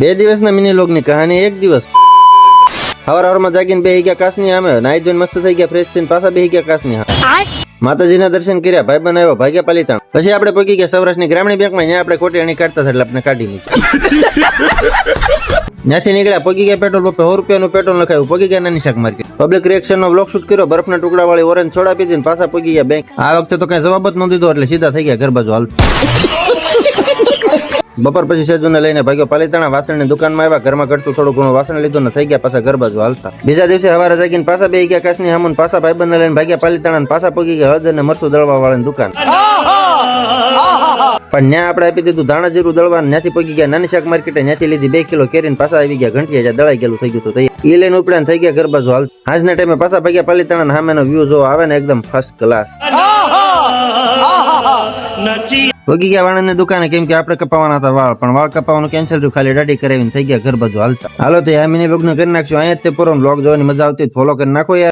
2 દિવસના મિની લોગની કહાની 1 દિવસ. હવારમાં જાગીને બેહી ગયા કાસની સામે, નાઈ ધોઈને મસ્ત થઈ ગયા, ફ્રેશ થઈને પાછા બેહી ગયા કાસની સામે. માતાજીના દર્શન કર્યા, ભાઈબંધ આવ્યો, ભાગ્યા પાલીતાણ. પછી આપણે પહોંચી ગયા સૌરાષ્ટ્રની ગ્રામીણ બેંકમાં. ત્યાં આપણે ખોટી અણી કાઢતા હતા એટલે આપણે કાઢી મૂક્યા. ત્યાંથી નીકળ્યા, પહોંચી ગયા પેટ્રોલ પંપે. 100 રૂપિયાનું પેટ્રોલ નખાયું. પહોંચી ગયા નાની શાક માર્કેટ. પબ્લિક રિએક્શનનો વ્લોગ શૂટ કર્યો. બરફના ટુકડા વાળી ઓરેન્જ સોડા પીધી ને પાછા પહોંચી ગયા બેંક. આ વખતે તો કઈ જવાબ જ ન દીધો એટલે સીધા થઈ ગયા ઘર બાજુ હાલતા. બપોર પછી સેજુને લઈને ભાગ્યો પાલીતાણા. વાસણની દુકાનમાં આવ્યા, ઘરમાં ઘટતું થોડું ઘણું વાસણ લીધું ને થઈ ગયા પાછા ઘર બાજુ હાલતા. બીજા દિવસે સવારે જાગીને પાછા બેહી ગયા કાસની સામે, પાછા ભાઈબંધને લઈને ભાગ્યા પાલીતાણા. પાછા પહોંચી ગયા હળદર અને મરસું દળવા વાળાની દુકાન. પણ ત્યાં આપણે આપી દીધું ધાણા જીરું દળવા. ત્યાંથી પહોંચી ગયા નાની શાક માર્કેટે. ત્યાંથી લીધી 2 કિલો કેરીને પાછા આવી ગયા ઘંટિયા, જ્યાં દળાઈ ગયેલું થઈ ગયું હતું. એ લઈને ઉપડ્યા થઈ ગયા ઘર બાજુ હાલ. આજના ટાઈમે પાછા ભાગ્યા પાલીતાણા. સામેનો વ્યૂ જો આવે ને એકદમ ફર્સ્ટ ક્લાસ. પહોંચી ગયા વાળાની દુકાને, કેમ કે આપણે કપાવાના હતા વાળ, પણ વાળ કપાવાનું કેન્સલ થયું. ખાલી દાઢી કરાવીને થઈ ગયા ઘર બાજુ હાલતા. હાલો તો આ મિની વ્લોગ ને કરી નાખશું અહીંયા જ તે પૂરો. વ્લોગ જોવાની મજા આવતી ફોલો કરી નાખો યાર.